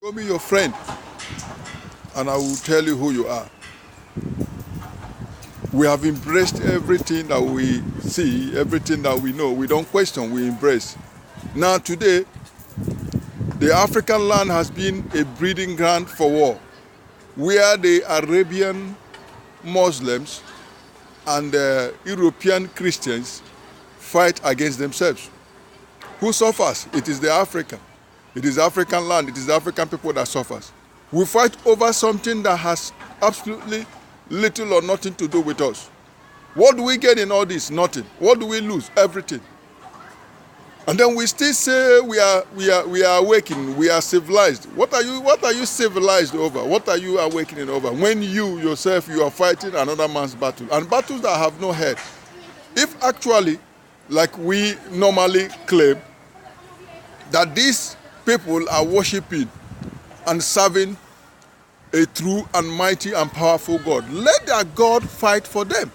Show me your friend, and I will tell you who you are. We have embraced everything that we see, everything that we know. We don't question, we embrace. Now today, the African land has been a breeding ground for war, where the Arabian Muslims and the European Christians fight against themselves. Who suffers? It is the African. It is African land, it is the African people that suffers. We fight over something that has absolutely little or nothing to do with us. What do we get in all this? Nothing. What do we lose? Everything. And then we still say we are awakening, we are civilized. What are you civilized over? What are you awakening over? When you yourself, you are fighting another man's battle, and battles that have no head. If actually, like we normally claim, that these people are worshiping and serving a true and mighty and powerful God, let their God fight for them.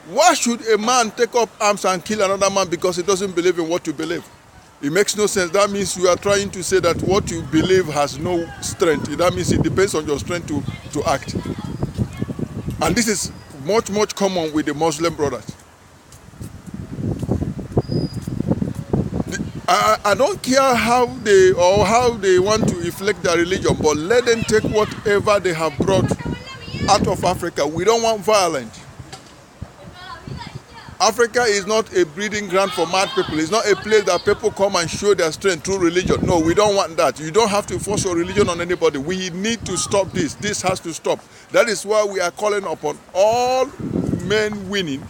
Why should a man take up arms and kill another man because he doesn't believe in what you believe? It makes no sense. That means you are trying to say that what you believe has no strength. That means it depends on your strength to act. And this is much common with the Muslim brothers. I don't care how they want to inflict their religion, but let them take whatever they have brought out of Africa. We don't want violence. Africa is not a breeding ground for mad people. It's not a place that people come and show their strength through religion. No, we don't want that. You don't have to force your religion on anybody. We need to stop this. This has to stop. That is why we are calling upon all men winning,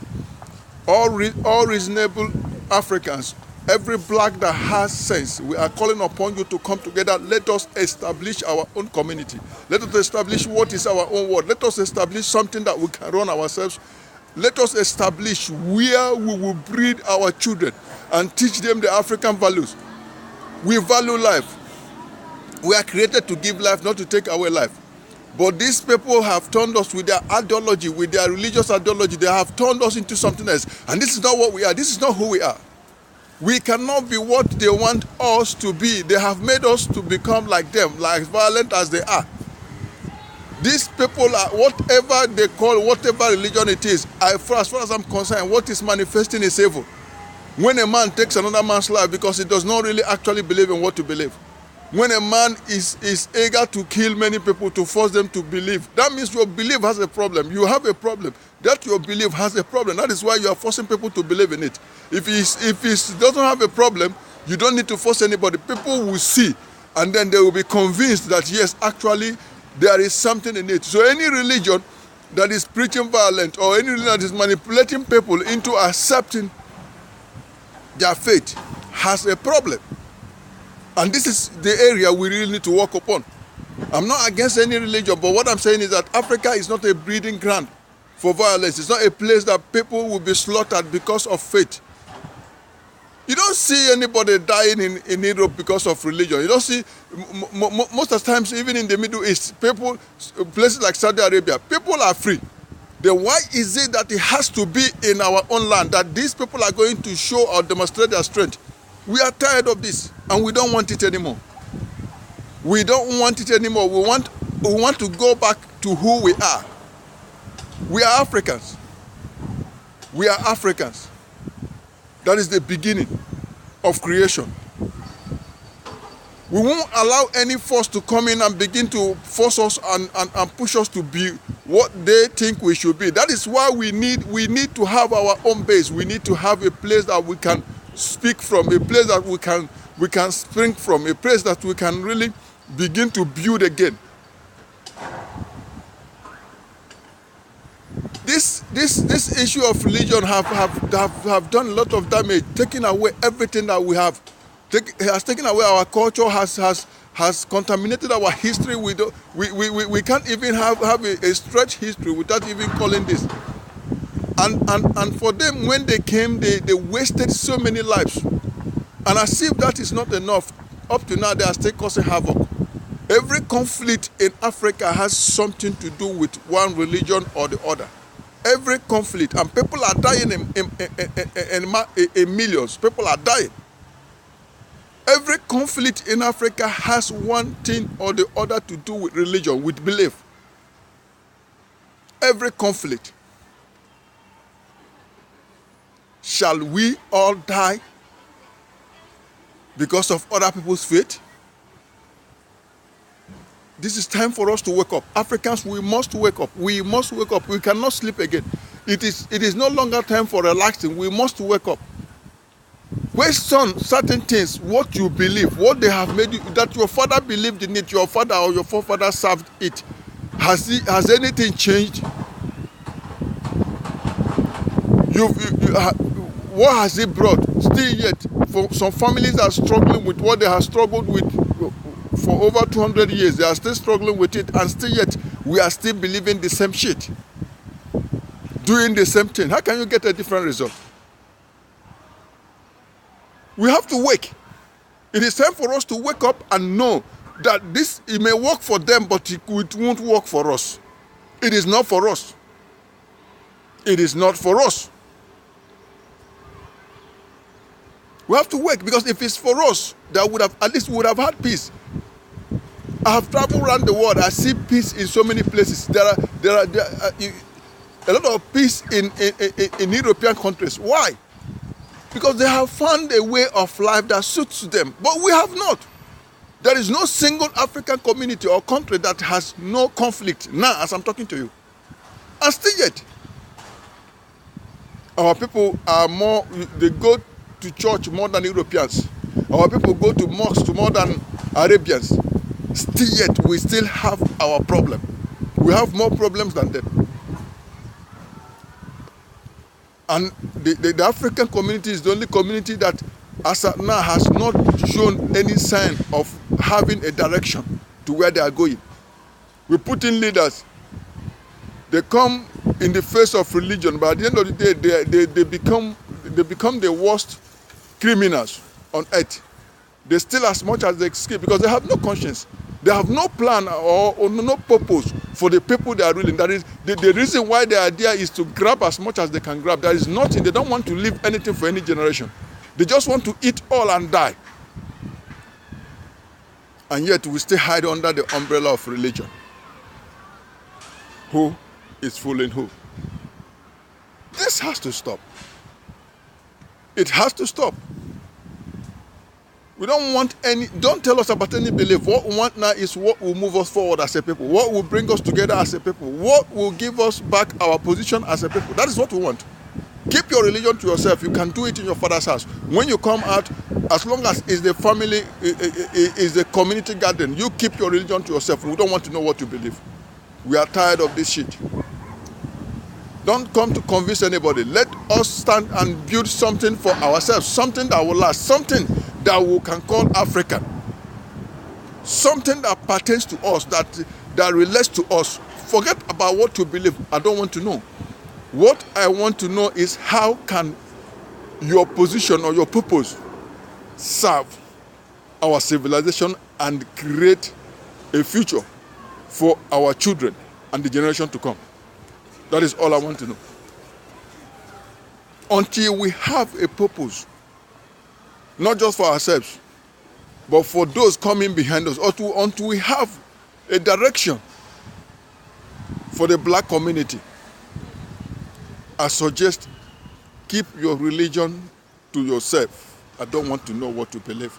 all reasonable Africans, every black that has sense. We are calling upon you to come together. Let us establish our own community. Let us establish what is our own word. Let us establish something that we can run ourselves. Let us establish where we will breed our children and teach them the African values. We value life. We are created to give life, not to take away life. But these people have turned us with their ideology, with their religious ideology. They have turned us into something else. And this is not what we are. This is not who we are. We cannot be what they want us to be. They have made us to become like them, like violent as they are. These people are, whatever they call, whatever religion it is, as far as I'm concerned, what is manifesting is evil. When a man takes another man's life because he does not really actually believe in what to believe. When a man is eager to kill many people to force them to believe, that means your belief has a problem. You have a problem. That your belief has a problem. That is why you are forcing people to believe in it. If he doesn't have a problem, you don't need to force anybody. People will see, and then they will be convinced that yes, actually, there is something in it. So any religion that is preaching violence or any religion that is manipulating people into accepting their faith has a problem. And this is the area we really need to work upon. I'm not against any religion, but what I'm saying is that Africa is not a breeding ground for violence. It's not a place that people will be slaughtered because of faith. You don't see anybody dying in Europe because of religion. You don't see, most of the times, even in the Middle East, people, places like Saudi Arabia, people are free. Then why is it that it has to be in our own land that these people are going to show or demonstrate their strength? We are tired of this, and we don't want it anymore. We don't want it anymore. We want to go back to who we are. We are Africans. We are Africans. That is the beginning of creation. We won't allow any force to come in and begin to force us and push us to be what they think we should be. That is why we need to have our own base. We need to have a place that we can speak from, a place that we can spring from, a place that we can really begin to build again. This issue of religion have done a lot of damage, taking away everything that we have. Has taken away our culture, has contaminated our history. We can't even have a stretched history without even calling this. And for them, when they came, they wasted so many lives. And as if that is not enough, up to now they are still causing havoc. Every conflict in Africa has something to do with one religion or the other. Every conflict, and people are dying in millions. People are dying. Every conflict in Africa has one thing or the other to do with religion, with belief. Every conflict. Shall we all die because of other people's faith? This is time for us to wake up. Africans, we must wake up. We must wake up. We cannot sleep again. It is no longer time for relaxing. We must wake up. Question certain things, what you believe, what they have made you, that your father believed in it, your father or your forefather served it. Has anything changed? What has it brought? Still yet, for some families are struggling with what they have struggled with for over 200 years. They are still struggling with it, and still yet, we are still believing the same shit. Doing the same thing. How can you get a different result? We have to wake. It is time for us to wake up and know that it may work for them, but it won't work for us. It is not for us. It is not for us. We have to wake, because if it's for us, that would have, at least we would have had peace. I have traveled around the world. I see peace in so many places. There are a lot of peace in European countries. Why? Because they have found a way of life that suits them. But we have not. There is no single African community or country that has no conflict now as I'm talking to you. And still yet, our people are more, they go to church more than Europeans. Our people go to mosques more than Arabians. Still yet, we still have our problem. We have more problems than them. And the African community is the only community that, as of now, has not shown any sign of having a direction to where they are going. We put in leaders. They come in the face of religion, but at the end of the day, they become the worst criminals on earth. They steal as much as they escape because they have no conscience. They have no plan or no purpose for the people they are ruling. That is the reason why their idea is to grab as much as they can grab. There is nothing. They don't want to leave anything for any generation. They just want to eat all and die. And yet we still hide under the umbrella of religion. Who is fooling who? This has to stop. It has to stop. We don't want don't tell us about any belief. What we want now is what will move us forward as a people. What will bring us together as a people. What will give us back our position as a people. That is what we want. Keep your religion to yourself. You can do it in your father's house. When you come out, as long as it's the family, is the community garden, you keep your religion to yourself. We don't want to know what you believe. We are tired of this shit. Don't come to convince anybody. Let us stand and build something for ourselves. Something that will last. Something that we can call African. Something that pertains to us, that relates to us. Forget about what you believe. I don't want to know. What I want to know is how can your position or your purpose serve our civilization and create a future for our children and the generation to come. That is all I want to know. Until we have a purpose, not just for ourselves, but for those coming behind us, until we have a direction for the black community, I suggest keep your religion to yourself. I don't want to know what you believe.